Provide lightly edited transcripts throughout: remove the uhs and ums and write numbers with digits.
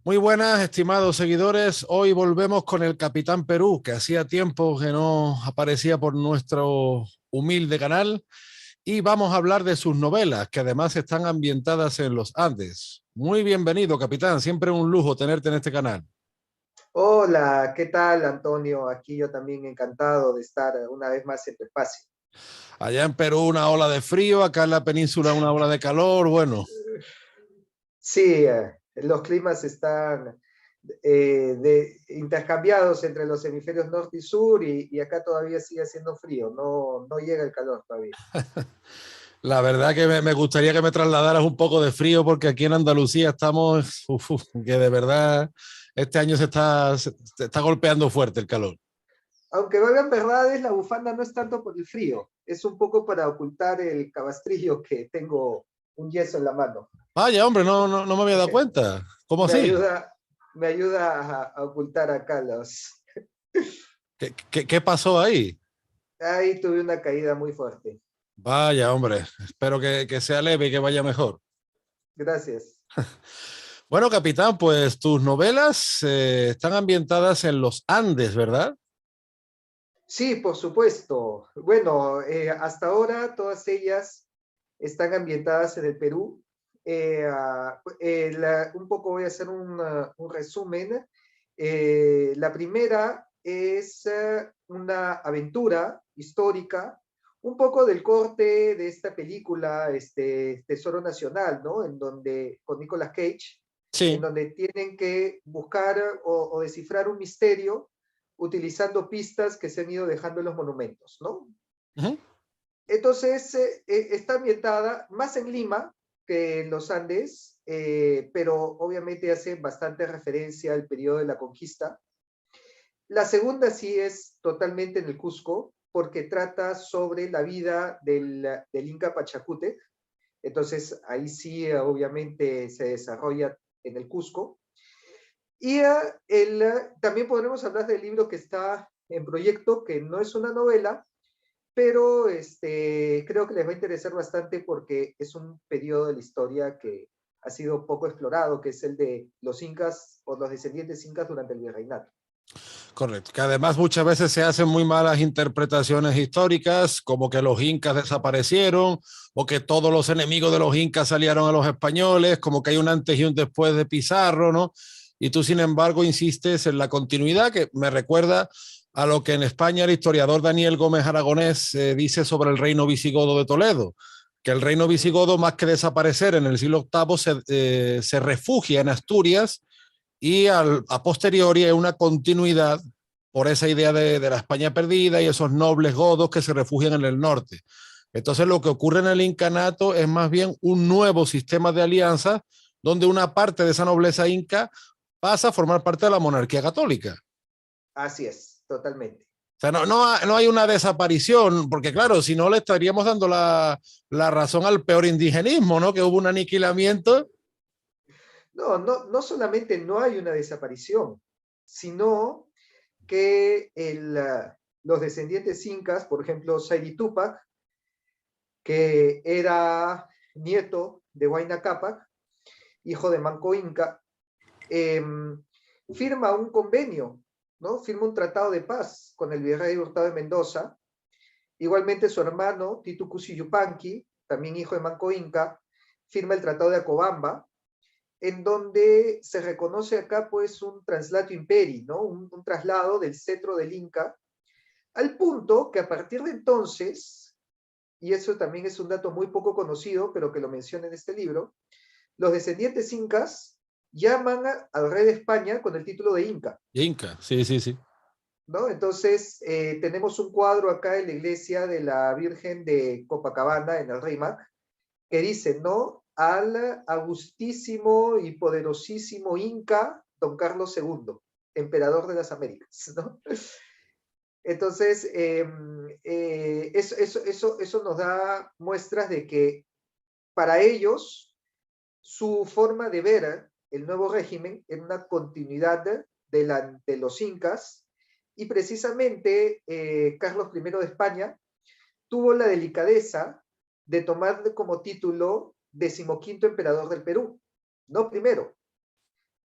Muy buenas, estimados seguidores. Hoy volvemos con el Capitán Perú, que hacía tiempo que no aparecía por nuestro humilde canal, y vamos a hablar de sus novelas, que además están ambientadas en los Andes. Muy bienvenido, capitán. Siempre un lujo tenerte en este canal. Hola, ¿qué tal, Antonio? Aquí yo también encantado de estar una vez más en tu espacio. Allá en Perú una ola de frío, acá en la península una ola de calor. Bueno, Sí, los climas están intercambiados entre los hemisferios norte y sur y acá todavía sigue haciendo frío, no llega el calor todavía. la verdad que me gustaría que me trasladaras un poco de frío porque aquí en Andalucía estamos, que de verdad este año se está golpeando fuerte el calor. Aunque valgan verdades, la bufanda no es tanto por el frío, es un poco para ocultar el cabastrillo que tengo un yeso en la mano. Vaya, hombre, no me había dado cuenta. ¿Cómo Me así? ayuda, me ayuda a ocultar acá los... ¿Qué pasó ahí? Ahí tuve una caída muy fuerte. Vaya, hombre, espero que sea leve y que vaya mejor. Gracias. Bueno, capitán, pues tus novelas están ambientadas en los Andes, ¿verdad? Sí, por supuesto. Bueno, hasta ahora todas ellas están ambientadas en el Perú. Un poco voy a hacer un resumen. La primera es una aventura histórica, un poco del corte de esta película, Tesoro Nacional, ¿no? En donde, con Nicolas Cage, en Sí. donde tienen que buscar o descifrar un misterio utilizando pistas que se han ido dejando en los monumentos, ¿no? Ujú. Entonces, está ambientada más en Lima que en los Andes, pero obviamente hace bastante referencia al periodo de la conquista. La segunda sí es totalmente en el Cusco, porque trata sobre la vida del Inca Pachacútec. Entonces, ahí sí, obviamente, se desarrolla en el Cusco. Y también podremos hablar del libro que está en proyecto, que no es una novela, pero creo que les va a interesar bastante porque es un periodo de la historia que ha sido poco explorado, que es el de los incas o los descendientes incas durante el virreinato. Correcto. Que además muchas veces se hacen muy malas interpretaciones históricas, como que los incas desaparecieron o que todos los enemigos de los incas salieron a los españoles, como que hay un antes y un después de Pizarro, ¿no? Y tú, sin embargo, insistes en la continuidad, que me recuerda a lo que en España el historiador Daniel Gómez Aragonés dice sobre el reino visigodo de Toledo, que el reino visigodo, más que desaparecer en el siglo octavo, se refugia en Asturias y a posteriori hay una continuidad por esa idea de la España perdida y esos nobles godos que se refugian en el norte. Entonces lo que ocurre en el incanato es más bien un nuevo sistema de alianzas donde una parte de esa nobleza inca pasa a formar parte de la monarquía católica. Así es, totalmente. O sea, no hay una desaparición, porque claro, si no le estaríamos dando la razón al peor indigenismo, ¿no? Que hubo un aniquilamiento. No solamente no hay una desaparición, sino que los descendientes incas, por ejemplo, Sairi Tupac, que era nieto de Huayna Cápac, hijo de Manco Inca, eh, firma un convenio, ¿no? Firma un tratado de paz con el virrey Hurtado de Mendoza. Igualmente su hermano, Titu Cusi Yupanqui, también hijo de Manco Inca, firma el tratado de Acobamba, en donde se reconoce acá pues un traslato imperi, ¿no? Un traslado del cetro del Inca, al punto que a partir de entonces, y eso también es un dato muy poco conocido, pero que lo menciona en este libro, los descendientes incas llaman al rey de España con el título de Inca, Inca, sí, sí, sí. ¿no? Entonces, tenemos un cuadro acá en la iglesia de la Virgen de Copacabana, en el RIMAC, que dice, ¿no? Al agustísimo y poderosísimo Inca, don Carlos II, emperador de las Américas, ¿no? Entonces, eso nos da muestras de que para ellos su forma de ver el nuevo régimen era una continuidad de los incas y precisamente Carlos I de España tuvo la delicadeza de tomar como título decimoquinto emperador del Perú, no primero.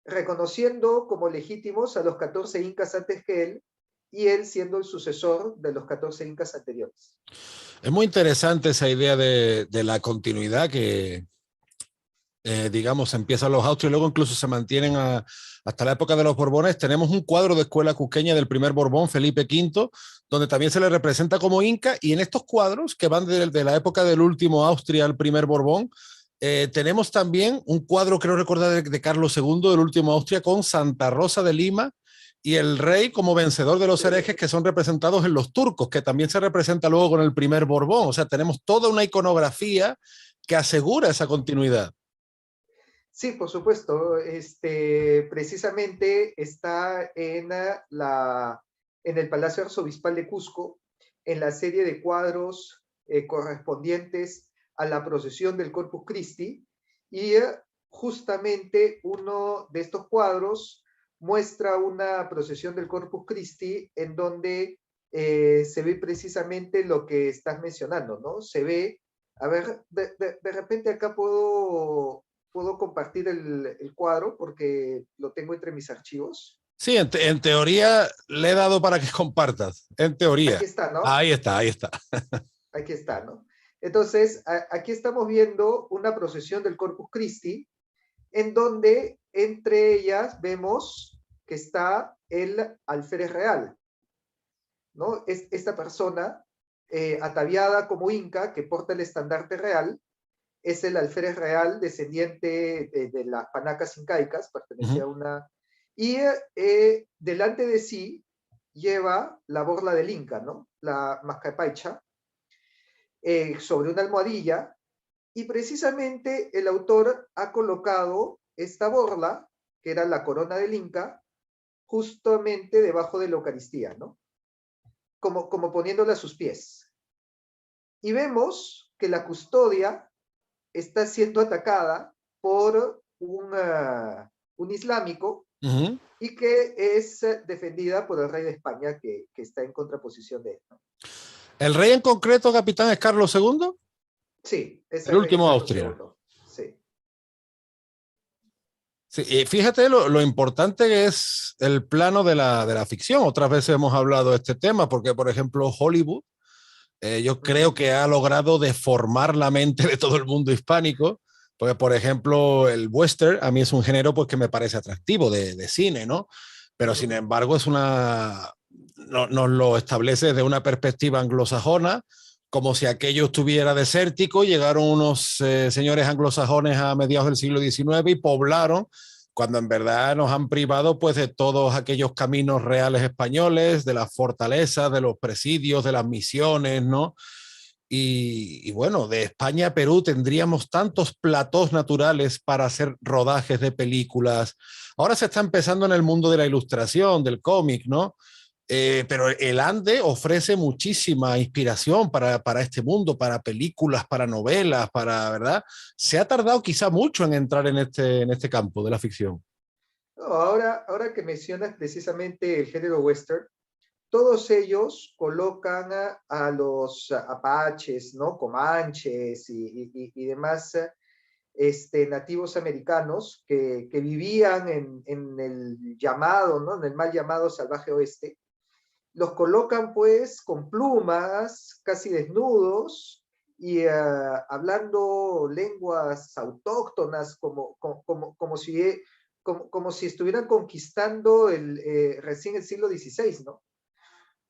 reconociendo como legítimos a los 14 incas antes que y él siendo el sucesor de los 14 incas anteriores. Es muy interesante esa idea de la continuidad que, digamos, empiezan los Austrias y luego incluso se mantienen hasta la época de los Borbones. Tenemos un cuadro de escuela cusqueña del primer Borbón, Felipe V, donde también se le representa como inca, y en estos cuadros que van de la época del último Austria al primer Borbón, tenemos también un cuadro, creo recordar, de Carlos II, del último Austria, con Santa Rosa de Lima y el rey como vencedor de los herejes, que son representados en los turcos, que también se representa luego con el primer Borbón. O sea, tenemos toda una iconografía que asegura esa continuidad. Sí, por supuesto. Precisamente está en el Palacio Arzobispal de Cusco, en la serie de cuadros correspondientes a la procesión del Corpus Christi, y justamente uno de estos cuadros muestra una procesión del Corpus Christi en donde se ve precisamente lo que estás mencionando, ¿no? Se ve, a ver, de repente acá puedo compartir el cuadro porque lo tengo entre mis archivos. Sí, en teoría le he dado para que compartas. En teoría. Aquí está, ¿no? Ahí está, ahí está. Aquí está, ¿no? Entonces, aquí estamos viendo una procesión del Corpus Christi, en donde entre ellas vemos que está el alférez real, ¿no? Es esta persona ataviada como inca que porta el estandarte real, es el alférez real descendiente de las panacas incaicas, pertenecía a una... Y delante de sí lleva la borla del Inca, ¿no? La mascapaicha, sobre una almohadilla, y precisamente el autor ha colocado esta borla, que era la corona del Inca, justamente debajo de la Eucaristía, ¿no? Como poniéndola a sus pies. Y vemos que la custodia está siendo atacada por un islámico y que es defendida por el rey de España, que está en contraposición de él, ¿no? ¿El rey en concreto, capitán, es Carlos II? Sí, es el último Carlos Austria. II. Sí. Sí, y fíjate lo importante que es el plano de la ficción. Otras veces hemos hablado de este tema, porque, por ejemplo, Hollywood, yo creo que ha logrado deformar la mente de todo el mundo hispánico, porque, por ejemplo, el western a mí es un género pues, que me parece atractivo de cine, ¿no? Pero, sin embargo, nos lo establece desde una perspectiva anglosajona, como si aquello estuviera desértico. Llegaron unos señores anglosajones a mediados del siglo XIX y poblaron, cuando en verdad nos han privado pues de todos aquellos caminos reales españoles, de las fortalezas, de los presidios, de las misiones, ¿no? Y bueno, de España a Perú tendríamos tantos platós naturales para hacer rodajes de películas. Ahora se está empezando en el mundo de la ilustración, del cómic, ¿no? Pero el Ande ofrece muchísima inspiración para este mundo, para películas, para novelas, ¿verdad? Se ha tardado quizá mucho en entrar en este campo de la ficción. No, ahora que mencionas precisamente el género western, todos ellos colocan a los apaches, ¿no? Comanches y demás nativos americanos que vivían en el llamado, ¿no? En el mal llamado salvaje oeste. Los colocan pues con plumas, casi desnudos, y hablando lenguas autóctonas, como si estuvieran conquistando recién el siglo XVI, ¿no?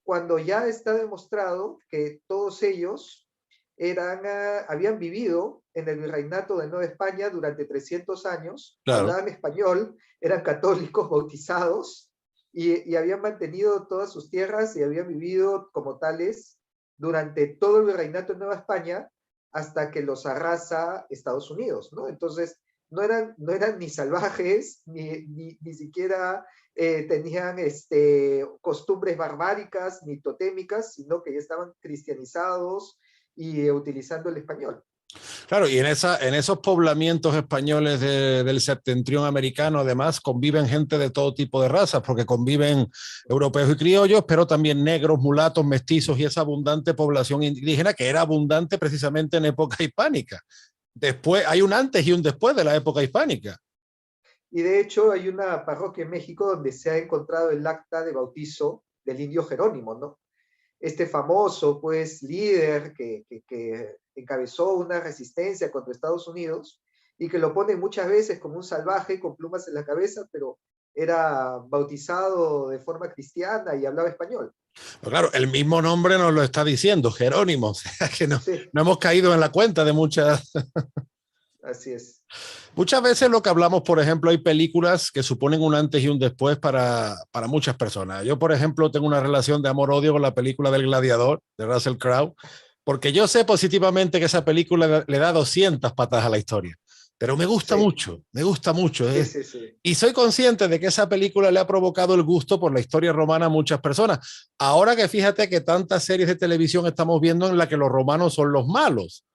Cuando ya está demostrado que todos ellos habían vivido en el virreinato de Nueva España durante 300 años, Claro. hablaban español, eran católicos bautizados y habían mantenido todas sus tierras y habían vivido como tales durante todo el virreinato de Nueva España hasta que los arrasa Estados Unidos, ¿no? Entonces, no eran ni salvajes, ni siquiera tenían costumbres barbáricas ni totémicas, sino que ya estaban cristianizados y utilizando el español. Claro, y en esos poblamientos españoles del septentrión americano, además, conviven gente de todo tipo de razas, porque conviven europeos y criollos, pero también negros, mulatos, mestizos y esa abundante población indígena que era abundante precisamente en época hispánica. Después, hay un antes y un después de la época hispánica. Y de hecho hay una parroquia en México donde se ha encontrado el acta de bautizo del indio Jerónimo, ¿no? Este famoso, pues, líder que encabezó una resistencia contra Estados Unidos y que lo ponen muchas veces como un salvaje con plumas en la cabeza, pero era bautizado de forma cristiana y hablaba español. Pero claro, el mismo nombre nos lo está diciendo, Jerónimo, o sea que no, Sí, no hemos caído en la cuenta de muchas. así es. Muchas veces lo que hablamos, por ejemplo, hay películas que suponen un antes y un después para muchas personas. Yo, por ejemplo, tengo una relación de amor-odio con la película del Gladiador, de Russell Crowe, porque yo sé positivamente que esa película le da 200 patas a la historia, pero me gusta Sí, mucho, me gusta mucho. sí, sí, sí. Y soy consciente de que esa película le ha provocado el gusto por la historia romana a muchas personas. Ahora que fíjate que tantas series de televisión estamos viendo en las que los romanos son los malos,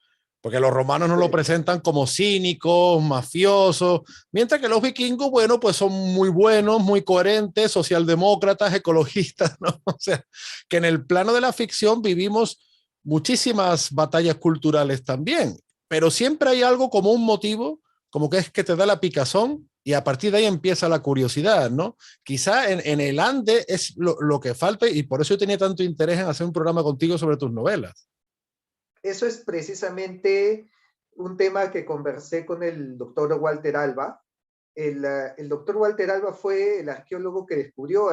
porque los romanos nos lo Sí. presentan como cínicos, mafiosos, mientras que los vikingos, bueno, pues son muy buenos, muy coherentes, socialdemócratas, ecologistas, ¿no? O sea, que en el plano de la ficción vivimos muchísimas batallas culturales también, pero siempre hay algo como un motivo, como que es que te da la picazón y a partir de ahí empieza la curiosidad, ¿no? Quizá en el Ande es lo que falta y por eso yo tenía tanto interés en hacer un programa contigo sobre tus novelas. Eso es precisamente un tema que conversé con el doctor Walter Alba. El doctor Walter Alba fue el arqueólogo que descubrió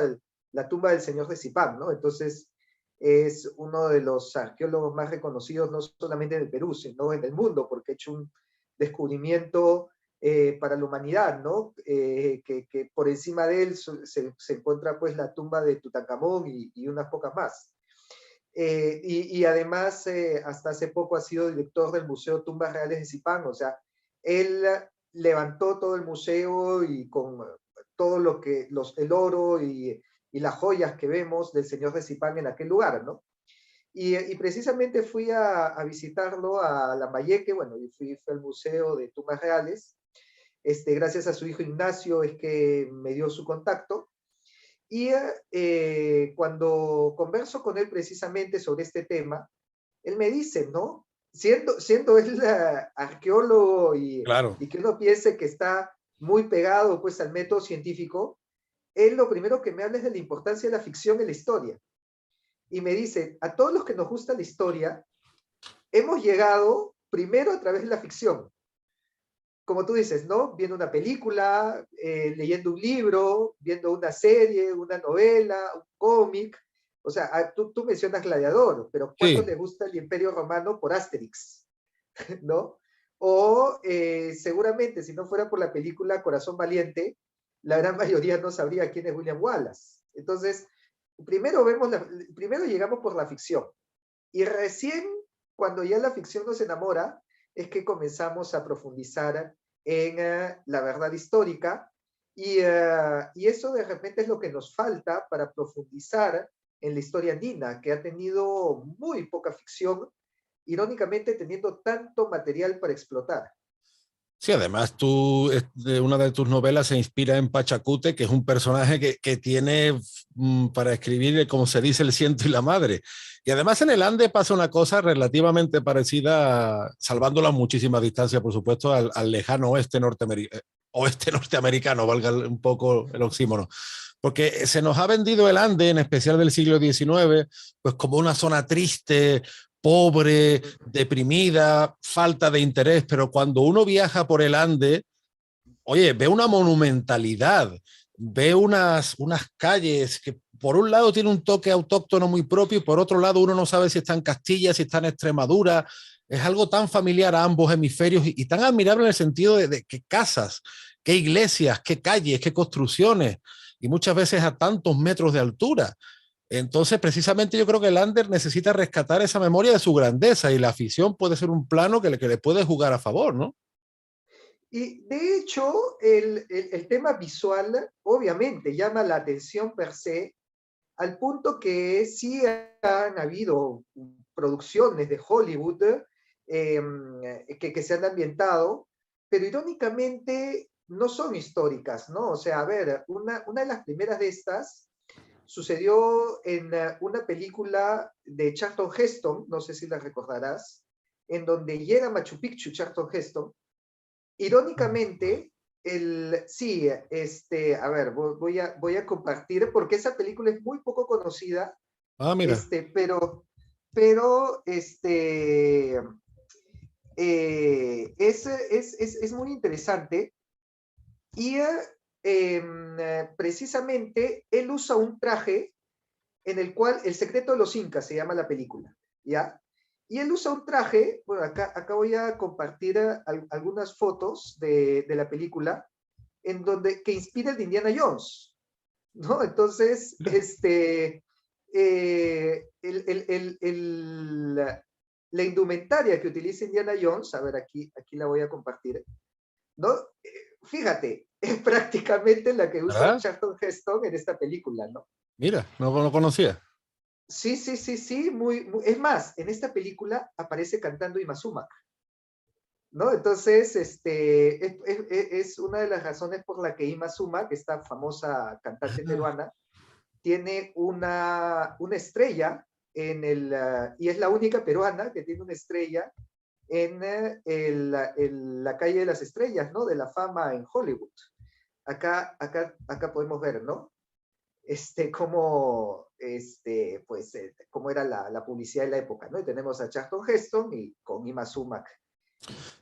la tumba del señor de Zipán, ¿no? Entonces, es uno de los arqueólogos más reconocidos, no solamente en el Perú, sino en el mundo, porque ha hecho un descubrimiento para la humanidad, ¿no? Que por encima de él se encuentra pues la tumba de Tutankamón y unas pocas más. Y además, hasta hace poco ha sido director del Museo Tumbas Reales de Zipán, o sea, él levantó todo el museo y con todo lo que, el oro y las joyas que vemos del señor de Zipán en aquel lugar, ¿no? Y precisamente fui a visitarlo a Lambayeque, bueno, y fui al Museo de Tumbas Reales, gracias a su hijo Ignacio es que me dio su contacto, y cuando converso con él precisamente sobre este tema, él me dice, ¿no? Siendo él arqueólogo Claro. y que uno piense que está muy pegado pues al método científico, él lo primero que me habla es de la importancia de la ficción en la historia. Y me dice, a todos los que nos gusta la historia, hemos llegado primero a través de la ficción. Como tú dices, ¿no? Viendo una película, leyendo un libro, viendo una serie, una novela, un cómic. O sea, tú mencionas Gladiador, pero ¿cuántos Sí, les gusta el Imperio Romano por Asterix? ¿No? O seguramente, si no fuera por la película Corazón Valiente, la gran mayoría no sabría quién es William Wallace. Entonces, primero llegamos por la ficción. Y recién cuando ya la ficción nos enamora, es que comenzamos a profundizar en la verdad histórica y eso de repente es lo que nos falta para profundizar en la historia andina, que ha tenido muy poca ficción, irónicamente teniendo tanto material para explotar. sí, además una de tus novelas se inspira en Pachacute, que es un personaje que tiene para escribir, como se dice, el ciento y la madre. Y además en el Ande pasa una cosa relativamente parecida, salvándola a muchísima distancia, por supuesto, al lejano oeste norteamericano, valga un poco el oxímono. Porque se nos ha vendido el Ande, en especial del siglo XIX, pues como una zona triste, pobre, deprimida, falta de interés, pero cuando uno viaja por el Ande, oye, ve una monumentalidad, ve unas calles que por un lado tiene un toque autóctono muy propio y por otro lado uno no sabe si está en Castilla, si está en Extremadura. Es algo tan familiar a ambos hemisferios y tan admirable en el sentido de qué casas, qué iglesias, qué calles, qué construcciones y muchas veces a tantos metros de altura. Entonces, precisamente yo creo que Lander necesita rescatar esa memoria de su grandeza y la afición puede ser un plano que le puede jugar a favor, ¿no? Y de hecho, el tema visual obviamente llama la atención per se, al punto que sí han habido producciones de Hollywood que se han ambientado, pero irónicamente no son históricas, ¿no? O sea, a ver, una de las primeras de estas sucedió en una película de Charlton Heston, no sé si la recordarás, en donde llega Machu Picchu, Charlton Heston. Irónicamente, Sí, a ver, voy a compartir, porque esa película es muy poco conocida, Ah, mira. pero es muy interesante y precisamente él usa un traje en el cual El secreto de los incas se llama la película, ¿ya? Y él usa un traje, bueno, acá voy a compartir algunas fotos de la película, que inspira el de Indiana Jones, ¿no? Entonces, la indumentaria que utiliza Indiana Jones, a ver, aquí la voy a compartir, ¿no? Fíjate, es prácticamente la que usa ¿Verdad? Charlton Heston en esta película, ¿no? Mira, no lo conocía. Sí, sí, sí, sí, es más, en esta película aparece cantando Ima Sumac, ¿no? Entonces, es una de las razones por la que Ima Sumac, esta famosa cantante Ah, peruana, tiene una estrella y es la única peruana que tiene una estrella en la calle de las estrellas, ¿no? De la fama en Hollywood. Acá podemos ver, ¿no? Cómo era la publicidad de la época, ¿no? Y tenemos a Charlton Heston y con Ima Sumac.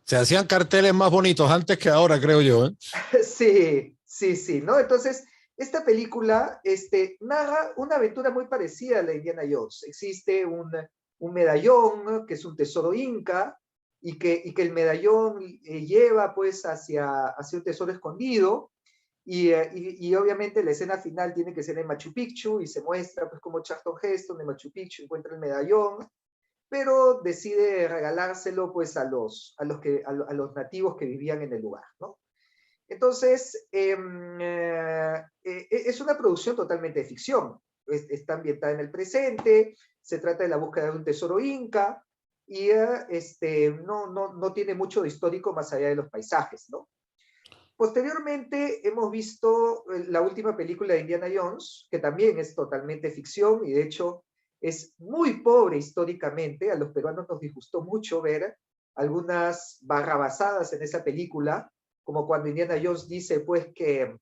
se hacían carteles más bonitos antes que ahora, creo yo, ¿eh? Sí, sí, sí, ¿no? Entonces, esta película narra una aventura muy parecida a la de Indiana Jones. Existe un medallón que es un tesoro inca y que el medallón lleva pues hacia un tesoro escondido y obviamente la escena final tiene que ser en Machu Picchu y se muestra pues como Charlton Heston de Machu Picchu encuentra el medallón, pero decide regalárselo pues a los nativos que vivían en el lugar, ¿no? Entonces, es una producción totalmente de ficción. Está ambientada en el presente, se trata de la búsqueda de un tesoro inca y no tiene mucho de histórico más allá de los paisajes, ¿no? Posteriormente hemos visto la última película de Indiana Jones, que también es totalmente ficción y de hecho es muy pobre históricamente. A los peruanos nos disgustó mucho ver algunas barrabasadas en esa película, como cuando Indiana Jones dice pues que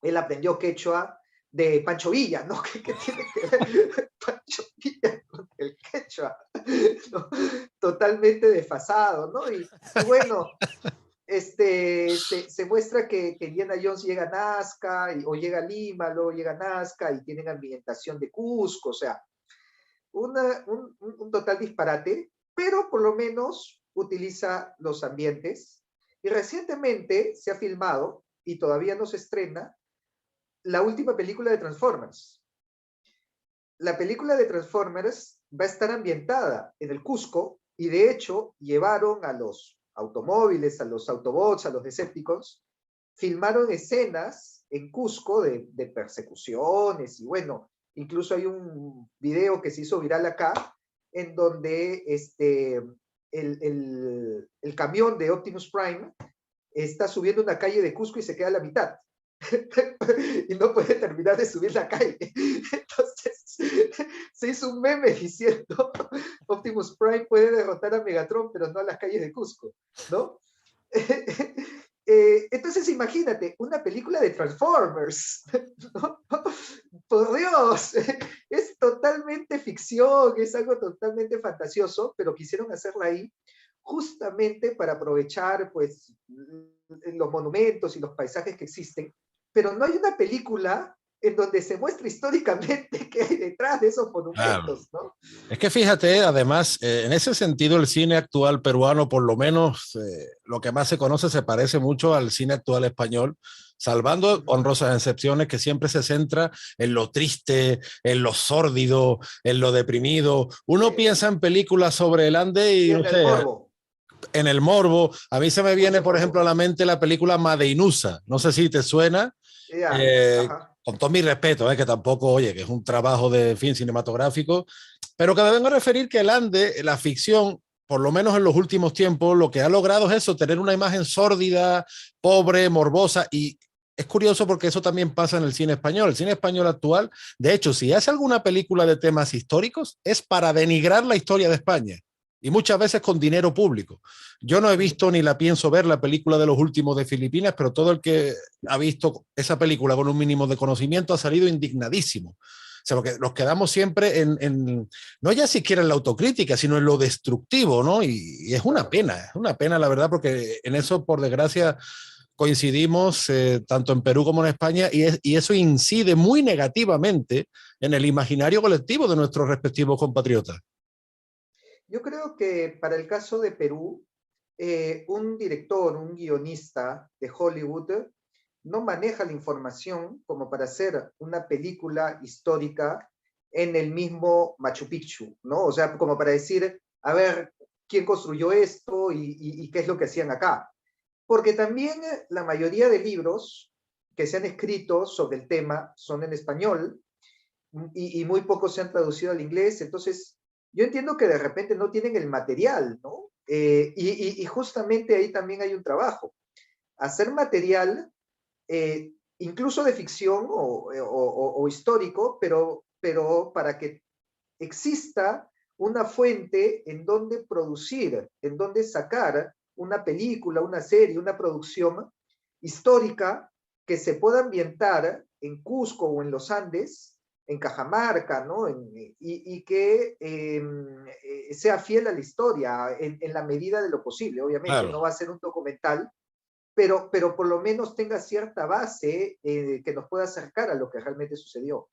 él aprendió quechua de Pancho Villa, ¿no? ¿Qué tiene que ver Pancho Villa con el quechua? ¿No? Totalmente desfasado, ¿no? Y bueno, se muestra que Indiana Jones llega a Nazca, o llega a Lima, luego llega a Nazca y tienen ambientación de Cusco, o sea, un total disparate, pero por lo menos utiliza los ambientes. Y recientemente se ha filmado, y todavía no se estrena, la última película de Transformers. La película de Transformers va a estar ambientada en el Cusco, y de hecho llevaron a los automóviles, a los Autobots, a los Decepticons, filmaron escenas en Cusco de persecuciones y bueno, incluso hay un video que se hizo viral acá en donde el camión de Optimus Prime está subiendo una calle de Cusco y se queda a la mitad. Y no puede terminar de subir la calle. Entonces, se hizo un meme diciendo Optimus Prime puede derrotar a Megatron, pero no a las calles de Cusco, ¿no? Entonces imagínate, una película de Transformers, ¿no? Por Dios, es totalmente ficción, es algo totalmente fantasioso, pero quisieron hacerla ahí justamente para aprovechar pues los monumentos y los paisajes que existen, pero no hay una película en donde se muestra históricamente qué hay detrás de esos Claro. monumentos, ¿no? Es que fíjate, además, en ese sentido, el cine actual peruano, por lo menos lo que más se conoce, se parece mucho al cine actual español, salvando Uh -huh. honrosas excepciones que siempre se centra en lo triste, en lo sórdido, en lo deprimido. Uno piensa en películas sobre el Ande Y y no en el sé, morbo, en el morbo. A mí se me viene, mucho por ejemplo, a morbo. la mente la película Madeinusa. No sé si te suena. Ya, Eh, ajá. con todo mi respeto, que tampoco, oye, que es un trabajo de fin cinematográfico, pero que me vengo a referir que el Ande, la ficción, por lo menos en los últimos tiempos, lo que ha logrado es eso, tener una imagen sórdida, pobre, morbosa, y es curioso porque eso también pasa en el cine español. El cine español actual, de hecho, si hace alguna película de temas históricos, es para denigrar la historia de España. y muchas veces con dinero público. Yo no he visto ni la pienso ver la película de los últimos de Filipinas, pero todo el que ha visto esa película con un mínimo de conocimiento ha salido indignadísimo. O sea, porque nos quedamos siempre no ya siquiera en la autocrítica, sino en lo destructivo, ¿no? Y es una pena, la verdad, porque en eso, por desgracia, coincidimos tanto en Perú como en España y eso incide muy negativamente en el imaginario colectivo de nuestros respectivos compatriotas. Yo creo que para el caso de Perú, un director, un guionista de Hollywood no maneja la información como para hacer una película histórica en el mismo Machu Picchu, ¿no? O sea, como para decir, a ver, ¿quién construyó esto y qué es lo que hacían acá? Porque también la mayoría de libros que se han escrito sobre el tema son en español y muy pocos se han traducido al inglés, entonces yo entiendo que de repente no tienen el material, ¿no? Y justamente ahí también hay un trabajo. Hacer material, incluso de ficción o histórico, pero para que exista una fuente en donde producir, en donde sacar una película, una serie, una producción histórica que se pueda ambientar en Cusco o en los Andes, en Cajamarca, ¿no? Y que sea fiel a la historia en la medida de lo posible. Obviamente, Claro. no va a ser un documental, pero por lo menos tenga cierta base que nos pueda acercar a lo que realmente sucedió.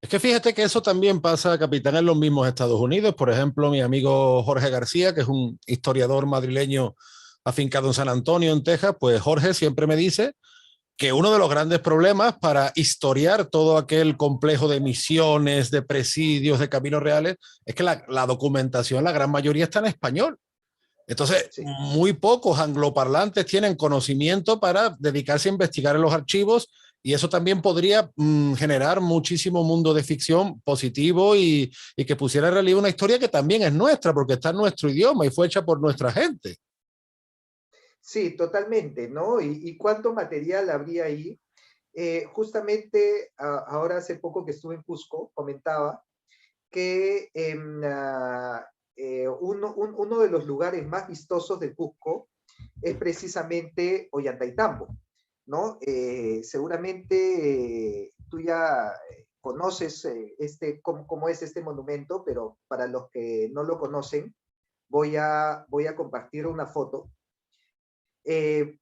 Es que fíjate que eso también pasa, capitán, en los mismos Estados Unidos. Por ejemplo, mi amigo Jorge García, que es un historiador madrileño afincado en San Antonio, en Texas, pues Jorge siempre me dice que uno de los grandes problemas para historiar todo aquel complejo de misiones, de presidios, de caminos reales, es que la documentación, la gran mayoría está en español. Entonces, Sí. muy pocos angloparlantes tienen conocimiento para dedicarse a investigar en los archivos y eso también podría generar muchísimo mundo de ficción positivo y que pusiera en relieve una historia que también es nuestra, porque está en nuestro idioma y fue hecha por nuestra gente. Sí, totalmente, ¿no? Y cuánto material habría ahí. Justamente ahora hace poco que estuve en Cusco, comentaba que uno de los lugares más vistosos de Cusco es precisamente Ollantaytambo, ¿no? Seguramente tú ya conoces cómo es este monumento, pero para los que no lo conocen, voy a compartir una foto.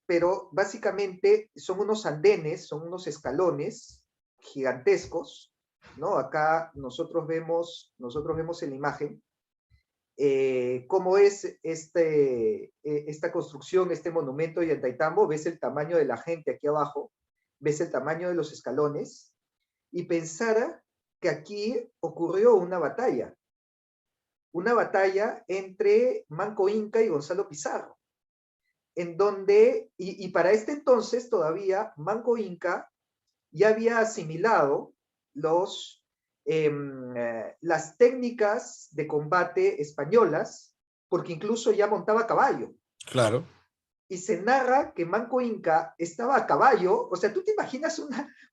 Pero básicamente son unos andenes, son unos escalones gigantescos, ¿no? Acá nosotros vemos en la imagen cómo es esta construcción, este monumento de Ollantaytambo. Ves el tamaño de la gente aquí abajo, ves el tamaño de los escalones, y pensara que aquí ocurrió una batalla entre Manco Inca y Gonzalo Pizarro, en donde, y para este entonces todavía Manco Inca ya había asimilado las técnicas de combate españolas, porque incluso ya montaba a caballo. Claro. Y se narra que Manco Inca estaba a caballo, o sea, tú te imaginas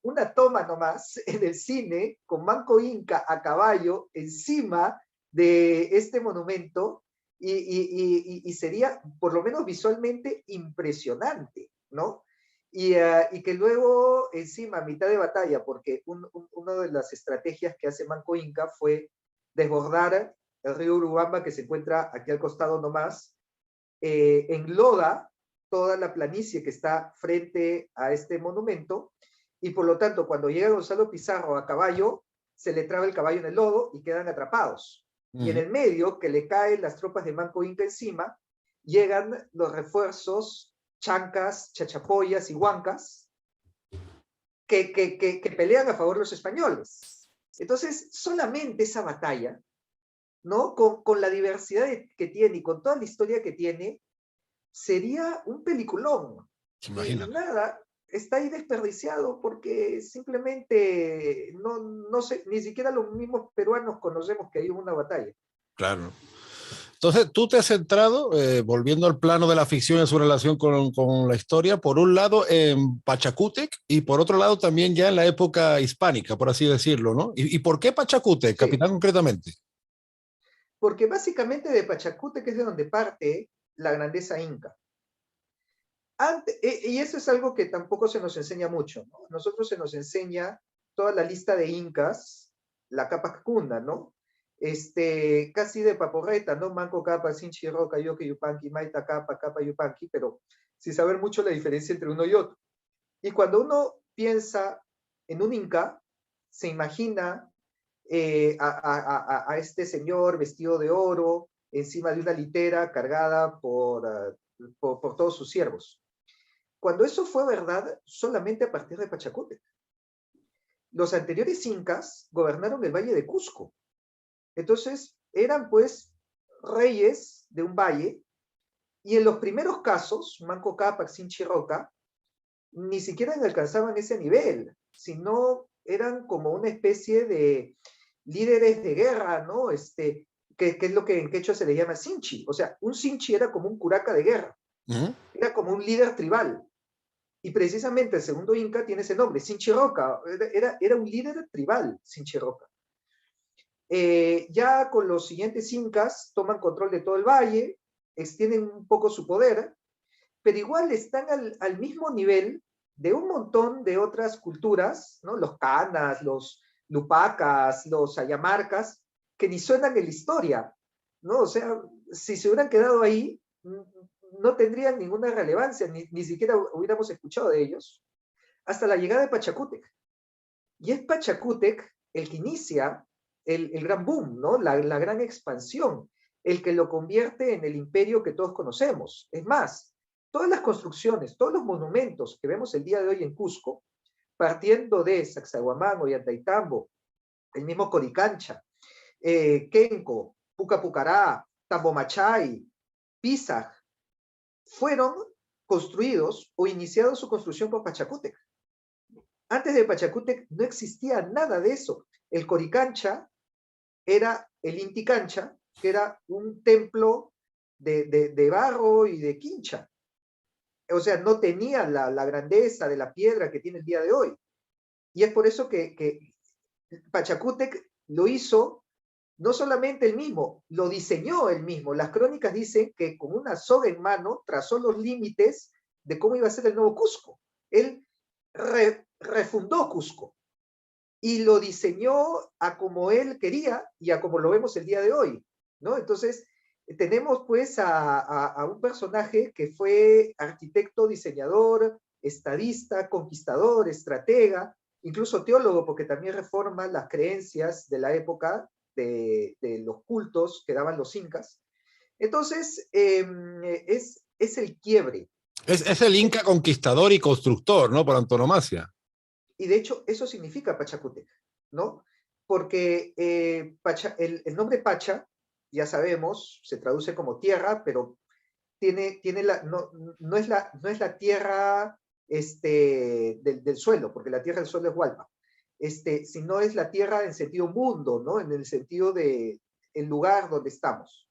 una toma nomás en el cine con Manco Inca a caballo encima de este monumento y sería, por lo menos visualmente, impresionante, ¿no? Y que luego, encima, a mitad de batalla, porque una de las estrategias que hace Manco Inca fue desbordar el río Urubamba, que se encuentra aquí al costado nomás, enloda toda la planicie que está frente a este monumento, y por lo tanto, cuando llega Gonzalo Pizarro a caballo, se le traba el caballo en el lodo y quedan atrapados. Y en el medio, que le caen las tropas de Manco Inca encima, llegan los refuerzos chancas, chachapoyas y huancas que pelean a favor de los españoles. Entonces, solamente esa batalla, ¿no? Con la diversidad que tiene y con toda la historia que tiene, sería un peliculón. Y Imagínate. nada, está ahí desperdiciado porque simplemente no sé, ni siquiera los mismos peruanos conocemos que hay una batalla. Claro. Entonces, tú te has centrado, volviendo al plano de la ficción en su relación con la historia, por un lado en Pachacútec y por otro lado también ya en la época hispánica, por así decirlo, ¿no? ¿Y por qué Pachacútec, Sí. capitán, concretamente? Porque básicamente de Pachacútec es de donde parte la grandeza inca. Y eso es algo que tampoco se nos enseña mucho, ¿no? A nosotros se nos enseña toda la lista de incas, la Capac Cunda, ¿no? Casi de paporreta, ¿no? Manco Capa, Sinchi Roca, Yoque Yupanqui, Maita Capa, Capa Yupanqui, pero sin saber mucho la diferencia entre uno y otro. Y cuando uno piensa en un inca, se imagina a este señor vestido de oro, encima de una litera cargada por todos sus siervos. Cuando eso fue verdad, solamente a partir de Pachacútec. Los anteriores incas gobernaron el valle de Cusco. Entonces, eran pues reyes de un valle, y en los primeros casos, Manco Cápac, Sinchi Roca, ni siquiera alcanzaban ese nivel, sino eran como una especie de líderes de guerra, ¿no? Que es lo que en quechua se le llama Sinchi. O sea, un Sinchi era como un curaca de guerra, era como un líder tribal. Y precisamente el segundo Inca tiene ese nombre, Sinchi Roca, era un líder tribal, Sinchi Roca. Ya con los siguientes Incas toman control de todo el valle, extienden un poco su poder, pero igual están al mismo nivel de un montón de otras culturas, ¿no? Los canas, los lupacas, los ayamarcas, que ni suenan en la historia, ¿no? O sea, si se hubieran quedado ahí, no tendrían ninguna relevancia, ni siquiera hubiéramos escuchado de ellos, hasta la llegada de Pachacútec. Y es Pachacútec el que inicia el gran boom, ¿no? La gran expansión, el que lo convierte en el imperio que todos conocemos. Es más, todas las construcciones, todos los monumentos que vemos el día de hoy en Cusco, partiendo de Sacsayhuamán, Ollantaytambo, el mismo Coricancha, Quenco, Pucapucará, Tambomachay, Pisac, fueron construidos o iniciados su construcción por Pachacútec. Antes de Pachacútec no existía nada de eso. El Coricancha era el Inti Cancha, que era un templo de barro y de quincha. O sea, no tenía la grandeza de la piedra que tiene el día de hoy. Y es por eso que Pachacútec lo hizo no solamente él mismo, lo diseñó él mismo. Las crónicas dicen que con una soga en mano trazó los límites de cómo iba a ser el nuevo Cusco. Él refundó Cusco y lo diseñó a como él quería y a como lo vemos el día de hoy, ¿no? Entonces, tenemos pues a un personaje que fue arquitecto, diseñador, estadista, conquistador, estratega, incluso teólogo, porque también reforma las creencias de la época de los cultos que daban los incas. Entonces, es el quiebre. Es el Inca conquistador y constructor, ¿no? Por antonomasia. Y de hecho, eso significa Pachacútec, ¿no? Porque el nombre Pacha, ya sabemos, se traduce como tierra, pero no es la tierra del suelo, porque la tierra del suelo es Hualpa, sino es la tierra en sentido mundo, ¿no? En el sentido de el lugar donde estamos.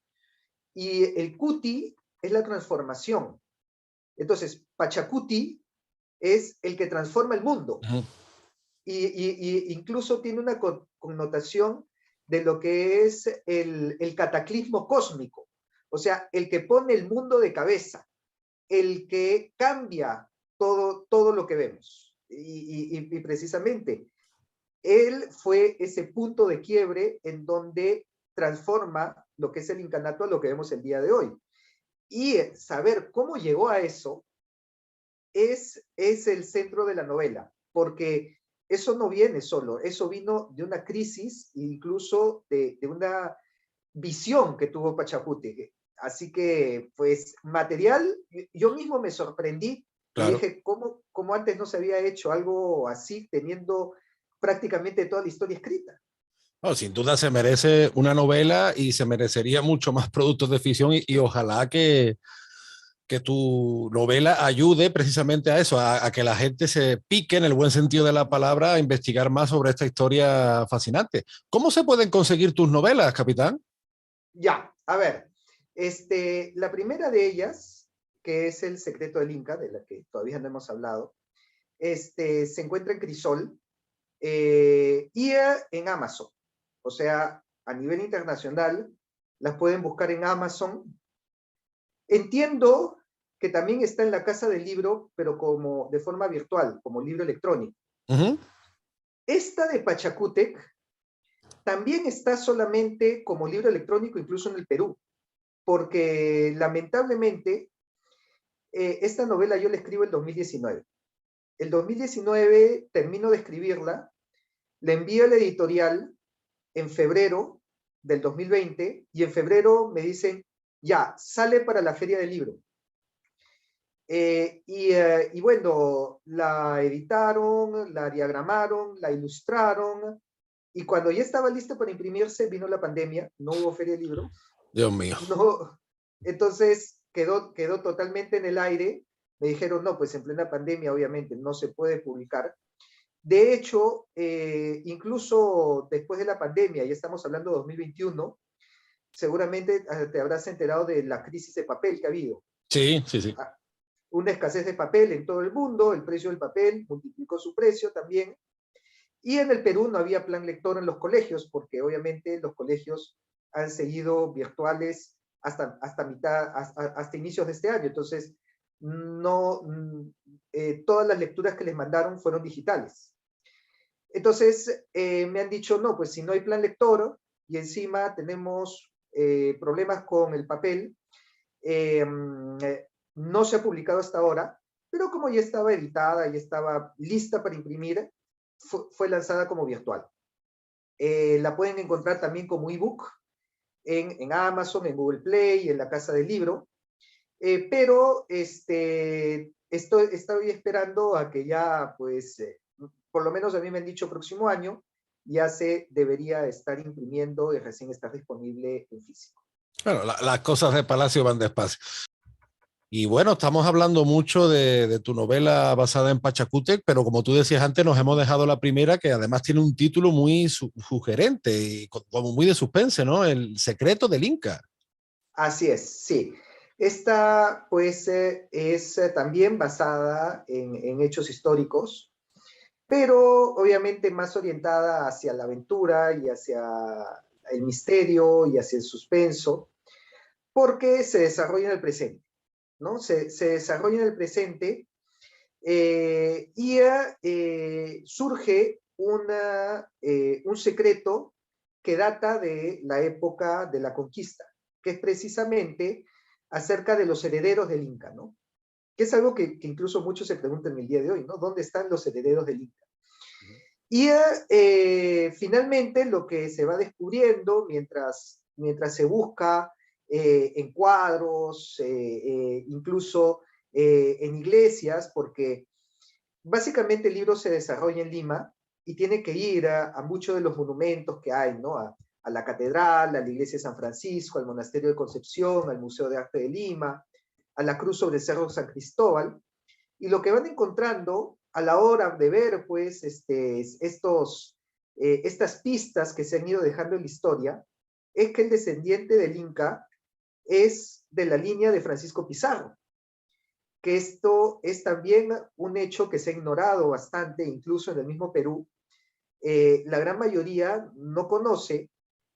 Y el Cuti es la transformación. Entonces, Pachacuti es el que transforma el mundo. Y incluso tiene una connotación de lo que es el cataclismo cósmico, o sea, el que pone el mundo de cabeza, el que cambia todo lo que vemos. Y precisamente, él fue ese punto de quiebre en donde transforma lo que es el incanato a lo que vemos el día de hoy. Y saber cómo llegó a eso es el centro de la novela, porque eso no viene solo, eso vino de una crisis, incluso de una visión que tuvo Pachacútec. Así que, pues, material, yo mismo me sorprendí, porque Claro. dije, ¿cómo antes no se había hecho algo así, teniendo prácticamente toda la historia escrita? No, sin duda se merece una novela y se merecería mucho más productos de ficción y ojalá que tu novela ayude precisamente a eso, a que la gente se pique en el buen sentido de la palabra a investigar más sobre esta historia fascinante. ¿Cómo se pueden conseguir tus novelas, capitán? Ya, a ver, la primera de ellas, que es El secreto del Inca, de la que todavía no hemos hablado, se encuentra en Crisol y en Amazon. O sea, a nivel internacional, las pueden buscar en Amazon. Entiendo que también está en la Casa del Libro, pero como de forma virtual, como libro electrónico. Esta de Pachacútec también está solamente como libro electrónico, incluso en el Perú, porque lamentablemente esta novela yo la escribo el 2019. El 2019 termino de escribirla, la envío a la editorial en febrero del 2020 y en febrero me dicen, ya, sale para la Feria del Libro. Y bueno, la editaron, la diagramaron, la ilustraron, y cuando ya estaba lista para imprimirse, vino la pandemia, no hubo Feria del Libro. Dios mío. No, entonces quedó totalmente en el aire. Me dijeron, no, pues en plena pandemia, obviamente, no se puede publicar. De hecho, incluso después de la pandemia, ya estamos hablando de 2021, seguramente te habrás enterado de la crisis de papel que ha habido. Sí, sí, sí. Una escasez de papel en todo el mundo, el precio del papel multiplicó su precio también. Y en el Perú no había plan lector en los colegios, porque obviamente los colegios han seguido virtuales hasta inicios de este año. Entonces, no, todas las lecturas que les mandaron fueron digitales. Entonces, me han dicho, no, pues si no hay plan lector y encima tenemos problemas con el papel, no se ha publicado hasta ahora, pero como ya estaba editada, ya estaba lista para imprimir, fue lanzada como virtual. La pueden encontrar también como ebook en Amazon, en Google Play, en la Casa del Libro, pero estoy esperando a que ya, pues, por lo menos a mí me han dicho próximo año, ya se debería estar imprimiendo y recién estar disponible en físico. Bueno, las cosas de Palacio van despacio. Y bueno, estamos hablando mucho de tu novela basada en Pachacútec, pero como tú decías antes, nos hemos dejado la primera, que además tiene un título muy sugerente y como muy de suspense, ¿no? El secreto del Inca. Así es, sí. Esta, pues, es también basada en hechos históricos, pero obviamente más orientada hacia la aventura y hacia el misterio y hacia el suspenso, porque se desarrolla en el presente, ¿no? Se desarrolla en el presente y surge un secreto que data de la época de la conquista, que es precisamente acerca de los herederos del Inca, ¿no? Que es algo que incluso muchos se preguntan el día de hoy, ¿no? ¿Dónde están los herederos del Inca? Y finalmente lo que se va descubriendo mientras se busca en cuadros, incluso en iglesias, porque básicamente el libro se desarrolla en Lima y tiene que ir a muchos de los monumentos que hay, ¿no? A la catedral, a la iglesia de San Francisco, al monasterio de Concepción, al Museo de Arte de Lima, a la cruz sobre el Cerro San Cristóbal, y lo que van encontrando a la hora de ver, pues, estas pistas que se han ido dejando en la historia, es que el descendiente del Inca es de la línea de Francisco Pizarro, que esto es también un hecho que se ha ignorado bastante, incluso en el mismo Perú. La gran mayoría no conoce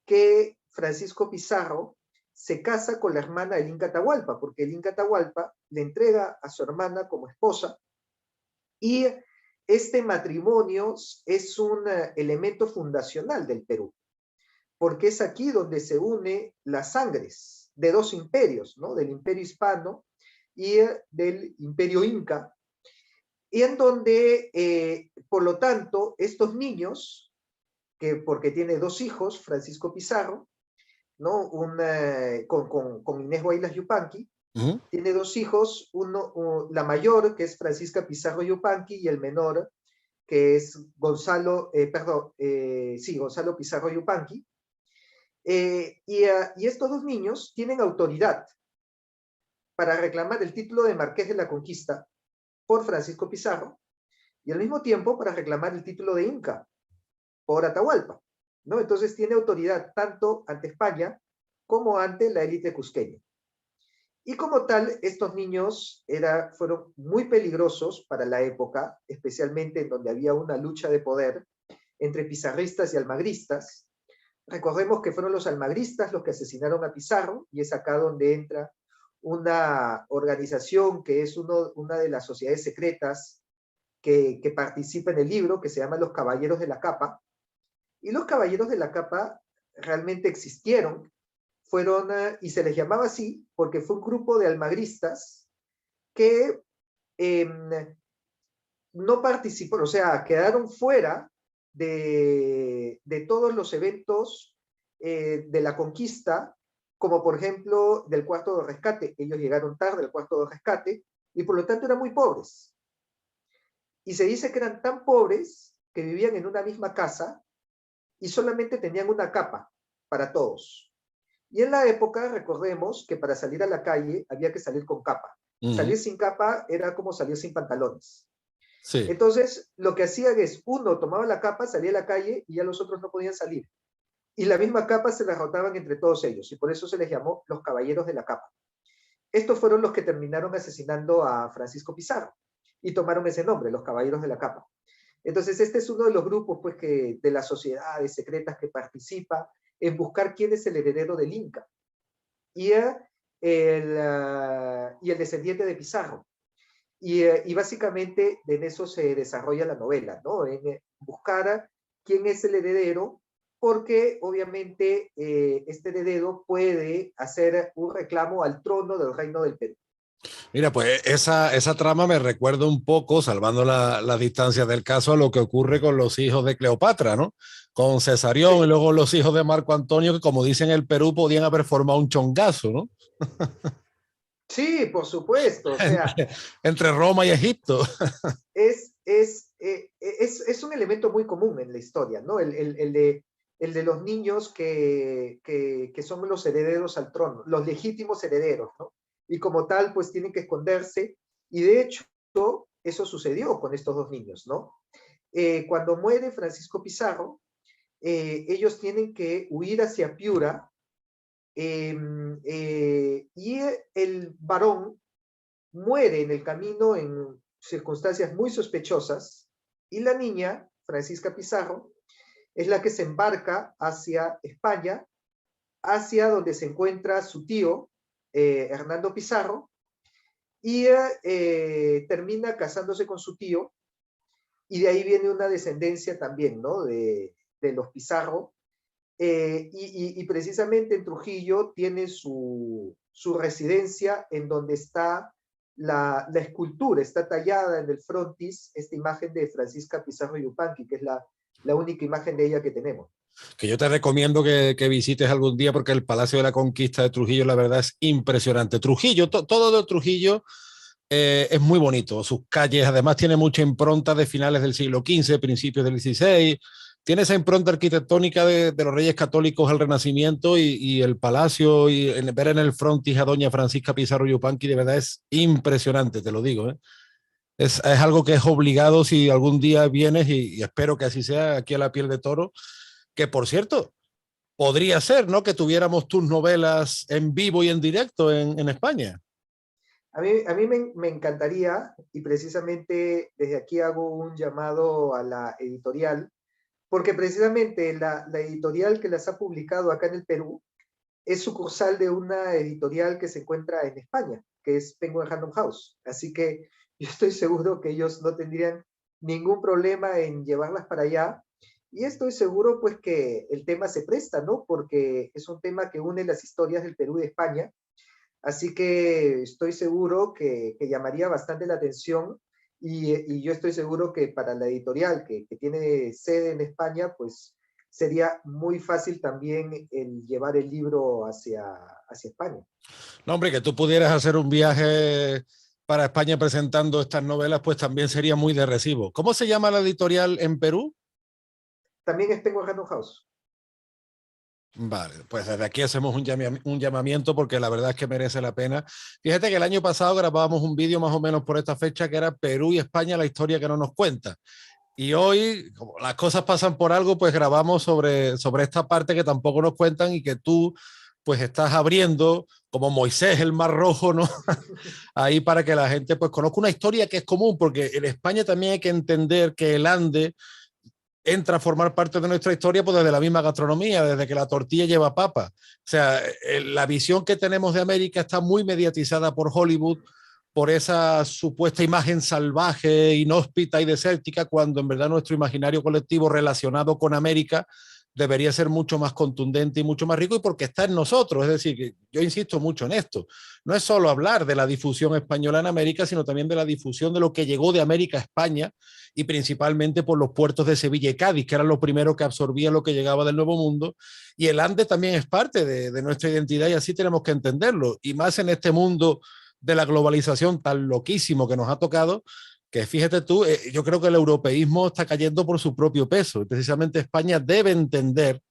que Francisco Pizarro se casa con la hermana del Inca Atahualpa, porque el Inca Atahualpa le entrega a su hermana como esposa, y este matrimonio es un elemento fundacional del Perú, porque es aquí donde se une las sangres de dos imperios, ¿no? Del imperio hispano y del imperio inca, y en donde, por lo tanto, estos niños, porque tiene dos hijos, Francisco Pizarro, ¿no? Con Inés Guaylas Yupanqui, tiene dos hijos, la mayor, que es Francisca Pizarro Yupanqui, y el menor, que es Gonzalo Pizarro Yupanqui. Y estos dos niños tienen autoridad para reclamar el título de Marqués de la Conquista por Francisco Pizarro, y al mismo tiempo para reclamar el título de Inca por Atahualpa, ¿no? Entonces tiene autoridad tanto ante España como ante la élite cusqueña. Y como tal, estos niños fueron muy peligrosos para la época, especialmente en donde había una lucha de poder entre pizarristas y almagristas, Recordemos que fueron los almagristas los que asesinaron a Pizarro, y es acá donde entra una organización que es una de las sociedades secretas que participa en el libro, que se llama los Caballeros de la Capa. Y los Caballeros de la Capa realmente existieron, fueron, y se les llamaba así porque fue un grupo de almagristas que no participó, o sea, quedaron fuera de todos los eventos de la conquista, como por ejemplo del cuarto de rescate. Ellos llegaron tarde al cuarto de rescate y por lo tanto eran muy pobres. Y se dice que eran tan pobres que vivían en una misma casa y solamente tenían una capa para todos. Y en la época, recordemos que para salir a la calle había que salir con capa. Salir sin capa era como salir sin pantalones. Sí. Entonces, lo que hacían es, uno tomaba la capa, salía a la calle y ya los otros no podían salir. Y la misma capa se la rotaban entre todos ellos, y por eso se les llamó los Caballeros de la Capa. Estos fueron los que terminaron asesinando a Francisco Pizarro, y tomaron ese nombre, los Caballeros de la Capa. Entonces, este es uno de los grupos pues, de las sociedades secretas que participa en buscar quién es el heredero del Inca y el descendiente de Pizarro. Y básicamente en eso se desarrolla la novela, ¿no? En buscar a quién es el heredero, porque obviamente este heredero puede hacer un reclamo al trono del Reino del Perú. Mira, pues esa trama me recuerda un poco, salvando la distancia del caso, a lo que ocurre con los hijos de Cleopatra, ¿no? Con Cesarión y Sí, luego los hijos de Marco Antonio, que como dicen en el Perú, podían haber formado un chongazo, ¿no? sí, por supuesto, o sea, Entre Roma y Egipto. es un elemento muy común en la historia, ¿no? El de los niños que son los herederos al trono, los legítimos herederos, ¿no? Y como tal, pues tienen que esconderse. Y de hecho, eso sucedió con estos dos niños, ¿no? Cuando muere Francisco Pizarro, ellos tienen que huir hacia Piura, y el varón muere en el camino en circunstancias muy sospechosas, y la niña, Francisca Pizarro, es la que se embarca hacia España, hacia donde se encuentra su tío, Hernando Pizarro, y termina casándose con su tío, y de ahí viene una descendencia también, ¿no? De los Pizarro, y precisamente en Trujillo tiene su residencia en donde está la escultura, está tallada en el frontis esta imagen de Francisca Pizarro Yupanqui, que es la única imagen de ella que tenemos. Que yo te recomiendo que visites algún día porque el Palacio de la Conquista de Trujillo, la verdad, es impresionante. Trujillo, todo de Trujillo es muy bonito. Sus calles, además, tiene mucha impronta de finales del siglo XV, principios del XVI. Tiene esa impronta arquitectónica de los Reyes Católicos al Renacimiento y el palacio y ver en el frontis a doña Francisca Pizarro Yupanqui, de verdad es impresionante, te lo digo, ¿eh? Es algo que es obligado si algún día vienes y espero que así sea aquí a la piel de toro, que por cierto, podría ser, ¿no? Que tuviéramos tus novelas en vivo y en directo en España. A mí me encantaría, y precisamente desde aquí hago un llamado a la editorial, porque precisamente la editorial que las ha publicado acá en el Perú es sucursal de una editorial que se encuentra en España, que es Penguin Random House. Así que yo estoy seguro que ellos no tendrían ningún problema en llevarlas para allá. Y estoy seguro pues que el tema se presta, ¿no? Porque es un tema que une las historias del Perú y de España. Así que estoy seguro que llamaría bastante la atención, y yo estoy seguro que para la editorial que tiene sede en España, pues sería muy fácil también el llevar el libro hacia España. No, hombre, que tú pudieras hacer un viaje para España presentando estas novelas, pues también sería muy de recibo. ¿Cómo se llama la editorial en Perú? También es Penguin Random House. Vale, pues desde aquí hacemos un llamamiento porque la verdad es que merece la pena. Fíjate que el año pasado grabábamos un vídeo más o menos por esta fecha que era Perú y España, la historia que no nos cuenta. Y hoy, como las cosas pasan por algo, pues grabamos sobre esta parte que tampoco nos cuentan y que tú pues estás abriendo como Moisés el Mar Rojo, ¿no? Ahí para que la gente pues conozca una historia que es común, porque en España también hay que entender que el Ande entra a formar parte de nuestra historia pues desde la misma gastronomía, desde que la tortilla lleva papa. O sea, la visión que tenemos de América está muy mediatizada por Hollywood, por esa supuesta imagen salvaje, inhóspita y desértica, cuando en verdad nuestro imaginario colectivo relacionado con América debería ser mucho más contundente y mucho más rico, y porque está en nosotros. Es decir, que yo insisto mucho en esto. No es solo hablar de la difusión española en América, sino también de la difusión de lo que llegó de América a España, y principalmente por los puertos de Sevilla y Cádiz, que eran los primeros que absorbían lo que llegaba del Nuevo Mundo. Y el Ande también es parte de nuestra identidad, y así tenemos que entenderlo. Y más en este mundo de la globalización tan loquísimo que nos ha tocado, que fíjate tú, yo creo que el europeísmo está cayendo por su propio peso. Y precisamente España debe entender,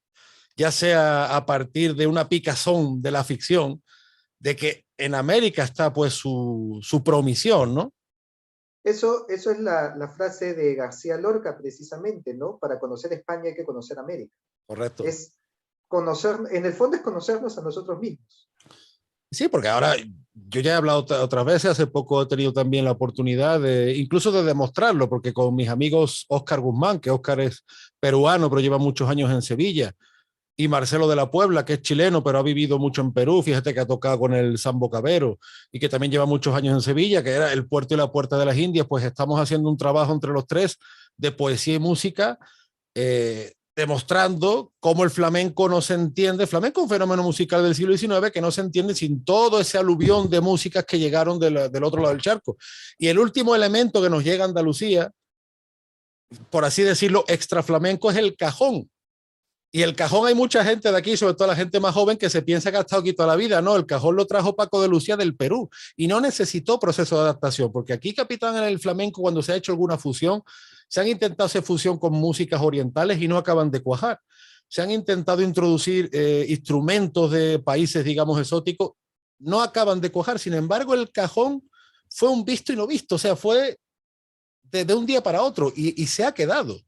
ya sea a partir de una picazón de la ficción, de que en América está pues su promisión, ¿no? Eso es la frase de García Lorca, precisamente, ¿no? Para conocer España hay que conocer América. Correcto. Es conocer, en el fondo es conocernos a nosotros mismos. Sí, porque ahora yo ya he hablado otras veces, hace poco he tenido también la oportunidad de, incluso de demostrarlo, porque con mis amigos Óscar Guzmán, que Óscar es peruano, pero lleva muchos años en Sevilla, y Marcelo de la Puebla, que es chileno, pero ha vivido mucho en Perú, fíjate que ha tocado con el Sambo Cabero, y que también lleva muchos años en Sevilla, que era el puerto y la puerta de las Indias. Pues estamos haciendo un trabajo entre los tres de poesía y música, demostrando cómo el flamenco no se entiende. El flamenco es un fenómeno musical del siglo XIX que no se entiende sin todo ese aluvión de músicas que llegaron del otro lado del charco. Y el último elemento que nos llega a Andalucía, por así decirlo, extra flamenco, es el cajón. Y el cajón, hay mucha gente de aquí, sobre todo la gente más joven, que se piensa que ha estado aquí toda la vida. No, el cajón lo trajo Paco de Lucía del Perú y no necesitó proceso de adaptación, porque aquí, capitán, en el flamenco, cuando se ha hecho alguna fusión, se han intentado hacer fusión con músicas orientales y no acaban de cuajar. Se han intentado introducir instrumentos de países, digamos, exóticos, no acaban de cuajar. Sin embargo, el cajón fue un visto y no visto, o sea, fue de un día para otro, y se ha quedado.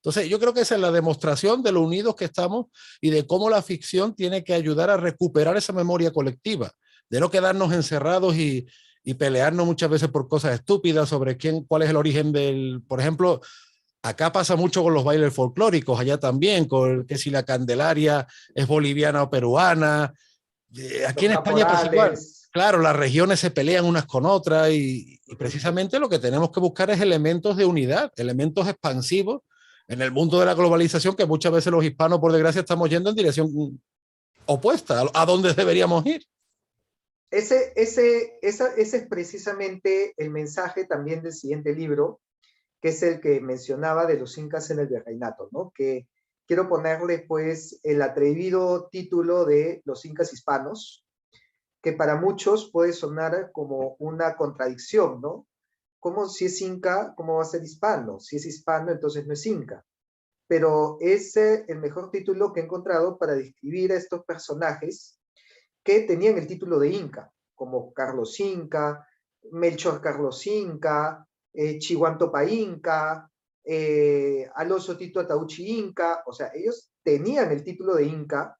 Entonces, yo creo que esa es la demostración de lo unidos que estamos y de cómo la ficción tiene que ayudar a recuperar esa memoria colectiva, de no quedarnos encerrados y pelearnos muchas veces por cosas estúpidas sobre cuál es el origen del, por ejemplo, acá pasa mucho con los bailes folclóricos, allá también, con que si la Candelaria es boliviana o peruana. Aquí Los en España pasa igual. caporales. Claro, las regiones se pelean unas con otras, y precisamente lo que tenemos que buscar es elementos de unidad, elementos expansivos en el mundo de la globalización, que muchas veces los hispanos, por desgracia, estamos yendo en dirección opuesta a donde deberíamos ir. Ese es precisamente el mensaje también del siguiente libro, que es el que mencionaba de los incas en el virreinato, ¿no? Que quiero ponerle pues el atrevido título de Los incas hispanos, que para muchos puede sonar como una contradicción, ¿no? ¿Cómo si es inca, cómo va a ser hispano? Si es hispano, entonces no es inca. Pero es el mejor título que he encontrado para describir a estos personajes que tenían el título de inca, como Carlos Inca, Melchor Carlos Inca, Chihuantopa Inca, Alonso Tito Atauchi Inca. O sea, ellos tenían el título de inca,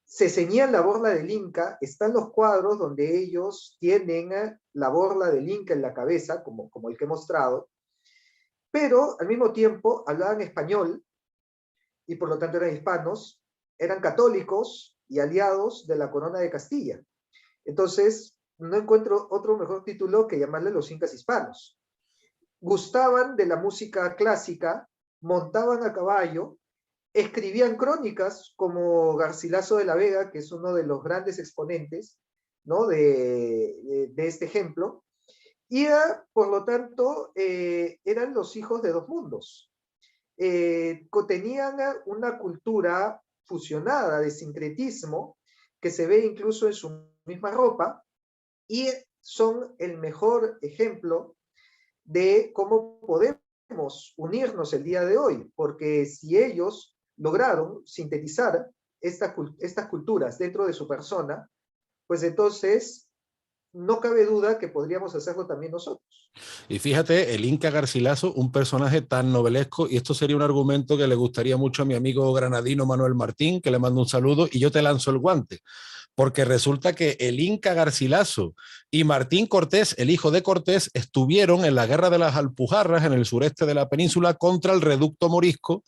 se ceñían la borla del inca. Están los cuadros donde ellos tienen la borla del inca en la cabeza, como el que he mostrado, pero al mismo tiempo hablaban español y por lo tanto eran hispanos, eran católicos y aliados de la corona de Castilla. Entonces, no encuentro otro mejor título que llamarle los incas hispanos. Gustaban de la música clásica, montaban a caballo, escribían crónicas como Garcilaso de la Vega, que es uno de los grandes exponentes, ¿no? de este ejemplo, y por lo tanto eran los hijos de dos mundos. Tenían una cultura fusionada de sincretismo que se ve incluso en su misma ropa, y son el mejor ejemplo de cómo podemos unirnos el día de hoy, porque si ellos lograron sintetizar estas culturas dentro de su persona, pues entonces no cabe duda que podríamos hacerlo también nosotros. Y fíjate, el Inca Garcilaso, un personaje tan novelesco, y esto sería un argumento que le gustaría mucho a mi amigo granadino Manuel Martín, que le mando un saludo, y yo te lanzo el guante, porque resulta que el Inca Garcilaso y Martín Cortés, el hijo de Cortés, estuvieron en la guerra de las Alpujarras en el sureste de la península contra el reducto morisco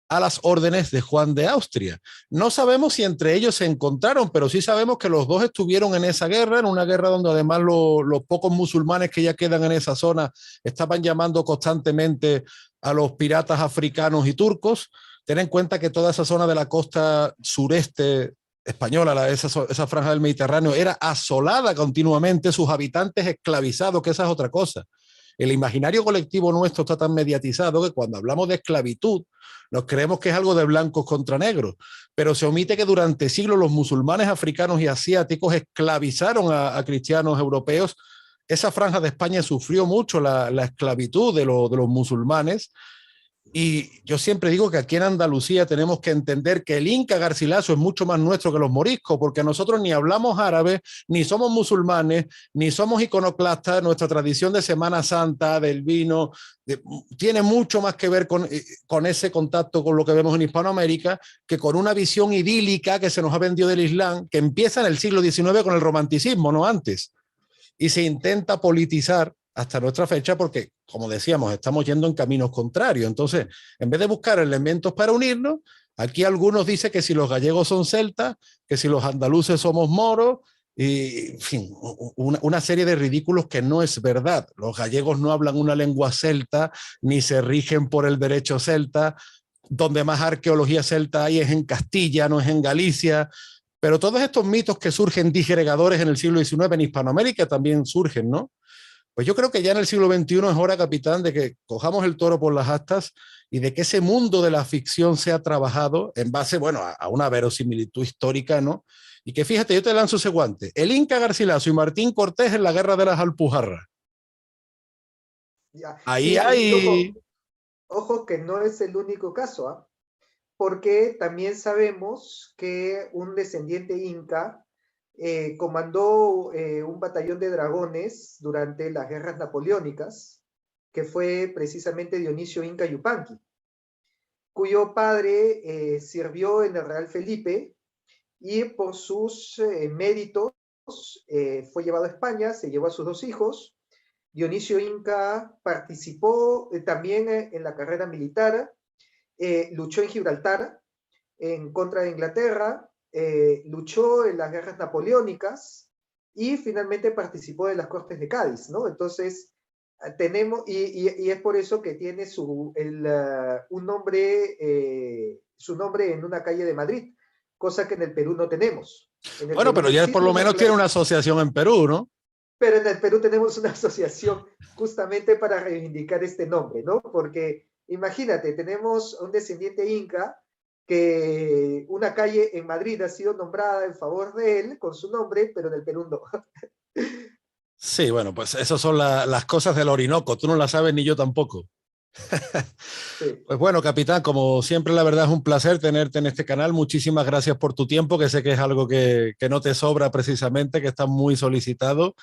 a las órdenes de Juan de Austria. No sabemos si entre ellos se encontraron, pero sí sabemos que los dos estuvieron en esa guerra, en una guerra donde además los pocos musulmanes que ya quedan en esa zona estaban llamando constantemente a los piratas africanos y turcos. Ten en cuenta que toda esa zona de la costa sureste española, esa franja del Mediterráneo, era asolada continuamente, sus habitantes esclavizados, que esa es otra cosa. El imaginario colectivo nuestro está tan mediatizado que cuando hablamos de esclavitud nos creemos que es algo de blancos contra negros, pero se omite que durante siglos los musulmanes africanos y asiáticos esclavizaron a cristianos europeos. Esa franja de España sufrió mucho la esclavitud de los musulmanes. Y yo siempre digo que aquí en Andalucía tenemos que entender que el Inca Garcilaso es mucho más nuestro que los moriscos, porque nosotros ni hablamos árabe, ni somos musulmanes, ni somos iconoclastas. Nuestra tradición de Semana Santa, del vino, tiene mucho más que ver con ese contacto con lo que vemos en Hispanoamérica que con una visión idílica que se nos ha vendido del Islam, que empieza en el siglo XIX con el romanticismo, no antes. Y se intenta politizar hasta nuestra fecha porque, como decíamos, estamos yendo en caminos contrarios. Entonces, en vez de buscar elementos para unirnos, aquí algunos dicen que si los gallegos son celtas, que si los andaluces somos moros, y, en fin, una serie de ridículos que no es verdad. Los gallegos no hablan una lengua celta, ni se rigen por el derecho celta. Donde más arqueología celta hay es en Castilla, no es en Galicia. Pero todos estos mitos que surgen disgregadores en el siglo XIX en Hispanoamérica también surgen, ¿no? Pues yo creo que ya en el siglo XXI es hora, capitán, de que cojamos el toro por las astas y de que ese mundo de la ficción sea trabajado en base, bueno, a una verosimilitud histórica, ¿no? Y que fíjate, yo te lanzo ese guante. El Inca Garcilaso y Martín Cortés en la guerra de las Alpujarras. Ya. Ahí Sí, y ojo, hay... ojo que no es el único caso, ¿ah? Porque también sabemos que un descendiente inca comandó un batallón de dragones durante las guerras napoleónicas, que fue precisamente Dionisio Inca Yupanqui, cuyo padre sirvió en el Real Felipe y por sus méritos fue llevado a España, se llevó a sus dos hijos. Dionisio Inca participó también en la carrera militar, luchó en Gibraltar en contra de Inglaterra, luchó en las guerras napoleónicas y finalmente participó de las Cortes de Cádiz, ¿no? Entonces, tenemos, y es por eso que tiene un nombre, su nombre en una calle de Madrid, cosa que en el Perú no tenemos. En el Bueno, Perú pero ya por existe lo menos tiene una asociación en Perú, ¿no? pero en el Perú tenemos una asociación justamente para reivindicar este nombre, ¿no? Porque imagínate, tenemos un descendiente inca que una calle en Madrid ha sido nombrada en favor de él con su nombre, pero en el Perú no. Sí, bueno, pues esas son las cosas del Orinoco. Tú no las sabes ni yo tampoco. Sí. Pues bueno, capitán, como siempre, la verdad es un placer tenerte en este canal. Muchísimas gracias por tu tiempo, que sé que es algo que no te sobra precisamente, que está muy solicitado.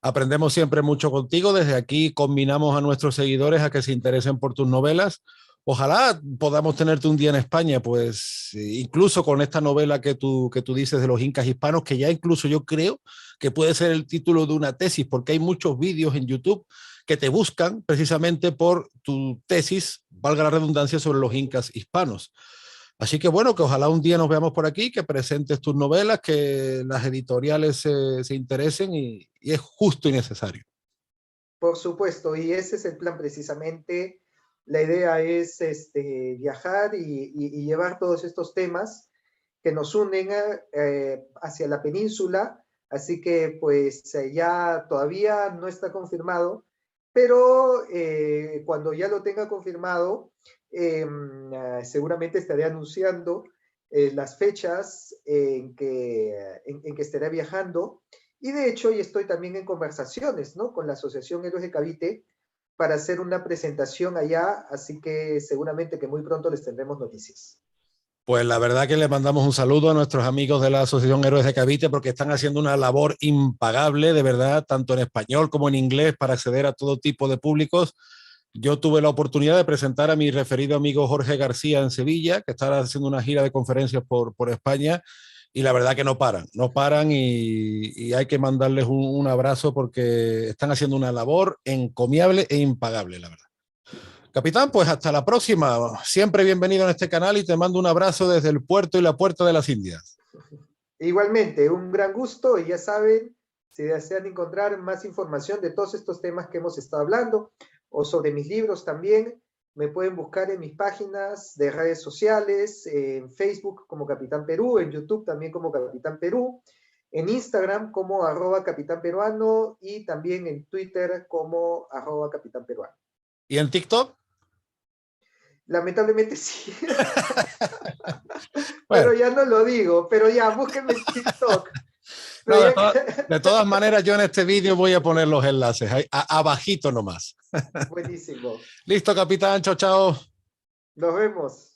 Aprendemos siempre mucho contigo. Desde aquí combinamos a nuestros seguidores a que se interesen por tus novelas. Ojalá podamos tenerte un día en España, pues incluso con esta novela que tú dices de los incas hispanos, que ya incluso yo creo que puede ser el título de una tesis, porque hay muchos vídeos en YouTube que te buscan precisamente por tu tesis, valga la redundancia, sobre los incas hispanos. Así que bueno, que ojalá un día nos veamos por aquí, que presentes tus novelas, que las editoriales se interesen y es justo y necesario. Por supuesto, y ese es el plan precisamente. La idea es viajar y llevar todos estos temas que nos unen hacia la península, así que pues ya todavía no está confirmado, pero cuando ya lo tenga confirmado, seguramente estaré anunciando las fechas en que estaré viajando, y de hecho ya estoy también en conversaciones, ¿no?, con la Asociación Héroes de Cavite para hacer una presentación allá, así que seguramente que muy pronto les tendremos noticias. Pues la verdad que le mandamos un saludo a nuestros amigos de la Asociación Héroes de Cavite porque están haciendo una labor impagable, de verdad, tanto en español como en inglés, para acceder a todo tipo de públicos. Yo tuve la oportunidad de presentar a mi referido amigo Jorge García en Sevilla, que está haciendo una gira de conferencias por España, y la verdad que no paran y hay que mandarles un abrazo porque están haciendo una labor encomiable e impagable, la verdad. Capitán, pues hasta la próxima. Siempre bienvenido en este canal y te mando un abrazo desde el puerto y la puerta de las Indias. Igualmente, un gran gusto y ya saben, si desean encontrar más información de todos estos temas que hemos estado hablando o sobre mis libros también, me pueden buscar en mis páginas de redes sociales, en Facebook como Capitán Perú, en YouTube también como Capitán Perú, en Instagram como @Capitán Peruano y también en Twitter como @Capitán Peruano. ¿Y en TikTok? Lamentablemente sí. Bueno, Pero ya no lo digo, pero ya, búsquenme en TikTok. no, Pero de todas maneras, yo en este vídeo voy a poner los enlaces ahí, abajito nomás. buenísimo. Listo, capitán, chao, chao. Nos vemos.